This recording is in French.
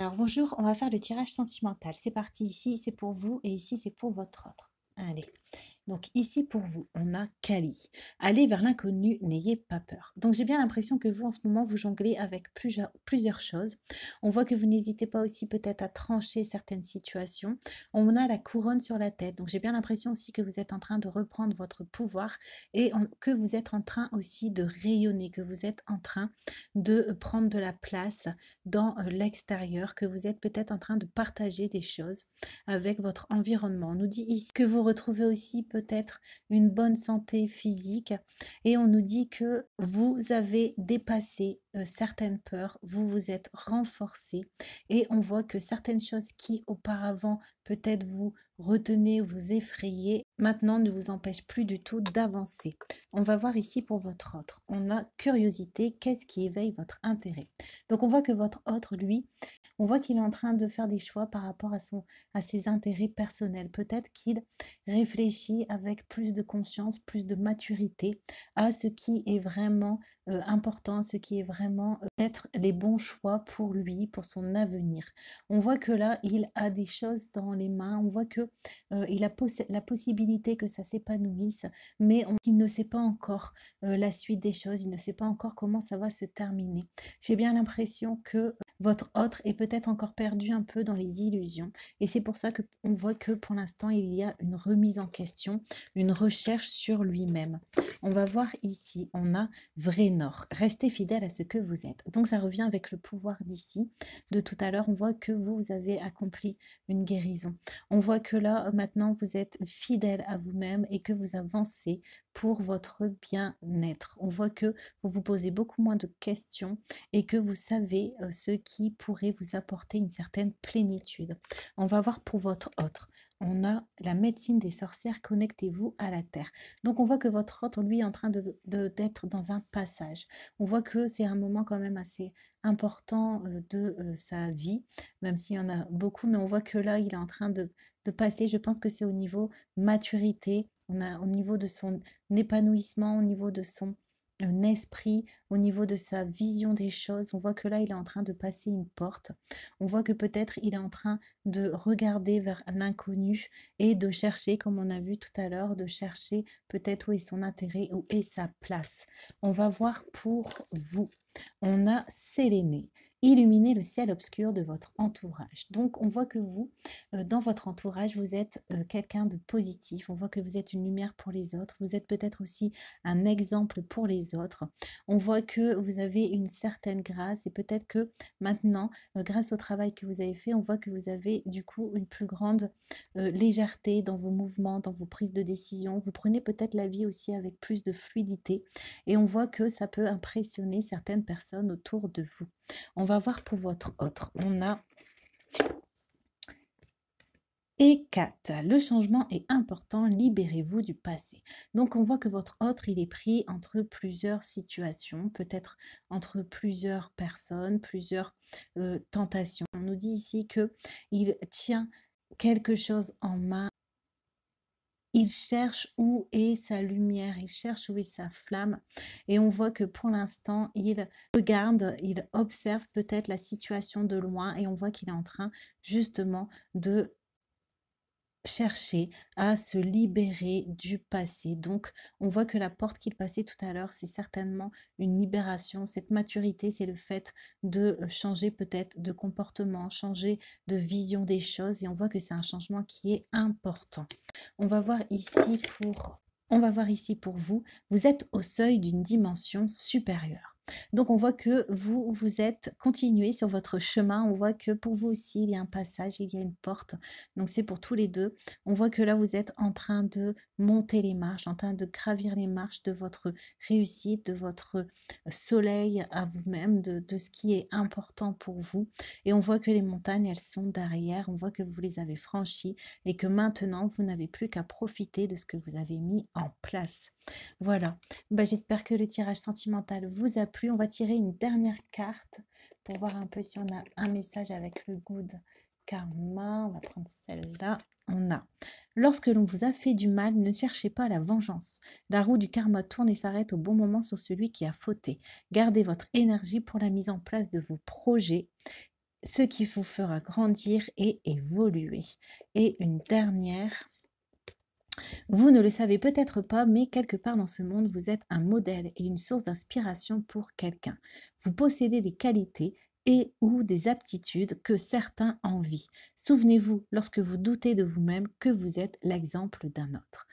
Alors bonjour, on va faire le tirage sentimental. C'est parti, ici c'est pour vous et ici c'est pour votre autre. Allez, donc ici pour vous, on a Kali. Allez vers l'inconnu, n'ayez pas peur. Donc j'ai bien l'impression que vous en ce moment vous jonglez avec plusieurs choses. On voit que vous n'hésitez pas aussi peut-être à trancher certaines situations. On a la couronne sur la tête. Donc j'ai bien l'impression aussi que vous êtes en train de reprendre votre pouvoir et que vous êtes en train aussi de rayonner, que vous êtes en train de prendre de la place dans l'extérieur, que vous êtes peut-être en train de partager des choses avec votre environnement. On nous dit ici que vous retrouvez aussi peut-être une bonne santé physique et on nous dit que vous avez dépassé certaines peurs, vous vous êtes renforcé et on voit que certaines choses qui auparavant peut-être vous retenaient, vous effrayaient, maintenant ne vous empêchent plus du tout d'avancer. On va voir ici pour votre autre. On a curiosité, qu'est-ce qui éveille votre intérêt? Donc on voit que votre autre, lui, on voit qu'il est en train de faire des choix par rapport à ses intérêts personnels. Peut-être qu'il réfléchit avec plus de conscience, plus de maturité à ce qui est vraiment important, ce qui est vraiment être les bons choix pour lui, pour son avenir. On voit que là, il a des choses dans les mains, on voit que il a la possibilité que ça s'épanouisse, mais il ne sait pas encore la suite des choses, il ne sait pas encore comment ça va se terminer. J'ai bien l'impression que votre autre est peut-être encore perdu un peu dans les illusions et c'est pour ça que on voit que pour l'instant il y a une remise en question, une recherche sur lui-même. On va voir ici, on a vrai nord, restez fidèle à ce que vous êtes. Donc ça revient avec le pouvoir d'ici. De tout à l'heure, on voit que vous avez accompli une guérison. On voit que là, maintenant, vous êtes fidèle à vous-même et que vous avancez pour votre bien-être. On voit que vous vous posez beaucoup moins de questions et que vous savez ce qui pourrait vous apporter une certaine plénitude. On va voir pour votre autre. On a la médecine des sorcières, connectez-vous à la terre. Donc on voit que votre autre, lui, est en train d'être dans un passage. On voit que c'est un moment quand même assez important de sa vie, même s'il y en a beaucoup, mais on voit que là, il est en train de passer, je pense que c'est au niveau maturité, on a au niveau de son épanouissement, au niveau de son esprit, au niveau de sa vision des choses. On voit que là, il est en train de passer une porte. On voit que peut-être il est en train de regarder vers l'inconnu et de chercher, comme on a vu tout à l'heure, de chercher peut-être où est son intérêt, où est sa place. On va voir pour vous. On a Séléné. Illuminez le ciel obscur de votre entourage. Donc, on voit que vous, dans votre entourage, vous êtes quelqu'un de positif. On voit que vous êtes une lumière pour les autres. Vous êtes peut-être aussi un exemple pour les autres. On voit que vous avez une certaine grâce et peut-être que maintenant, grâce au travail que vous avez fait, on voit que vous avez du coup une plus grande légèreté dans vos mouvements, dans vos prises de décision. Vous prenez peut-être la vie aussi avec plus de fluidité et on voit que ça peut impressionner certaines personnes autour de vous. On va voir pour votre autre. On a et 4. Le changement est important, libérez-vous du passé. Donc on voit que votre autre, il est pris entre plusieurs situations, peut-être entre plusieurs personnes, plusieurs tentations. On nous dit ici que il tient quelque chose en main. Il cherche où est sa lumière, il cherche où est sa flamme. Et on voit que pour l'instant, il regarde, il observe peut-être la situation de loin et on voit qu'il est en train justement de chercher à se libérer du passé. Donc, on voit que la porte qu'il passait tout à l'heure, c'est certainement une libération. Cette maturité, c'est le fait de changer peut-être de comportement, changer de vision des choses. Et on voit que c'est un changement qui est important. On va voir ici on va voir ici pour vous. Vous êtes au seuil d'une dimension supérieure. Donc on voit que vous êtes continué sur votre chemin. On voit que pour vous aussi, il y a un passage, il y a une porte. Donc c'est pour tous les deux. On voit que là, vous êtes en train de monter les marches, en train de gravir les marches de votre réussite, de votre soleil à vous-même, de ce qui est important pour vous. Et on voit que les montagnes, elles sont derrière. On voit que vous les avez franchies et que maintenant, vous n'avez plus qu'à profiter de ce que vous avez mis en place. Voilà. Bah, j'espère que le tirage sentimental vous a plu. On va tirer une dernière carte pour voir un peu si on a un message avec le good karma. On va prendre celle-là. On a. Lorsque l'on vous a fait du mal, ne cherchez pas la vengeance. La roue du karma tourne et s'arrête au bon moment sur celui qui a fauté. Gardez votre énergie pour la mise en place de vos projets ce qui vous fera grandir et évoluer. Et une dernière, vous ne le savez peut-être pas, mais quelque part dans ce monde, vous êtes un modèle et une source d'inspiration pour quelqu'un. Vous possédez des qualités et ou des aptitudes que certains envient. Souvenez-vous, lorsque vous doutez de vous-même, que vous êtes l'exemple d'un autre.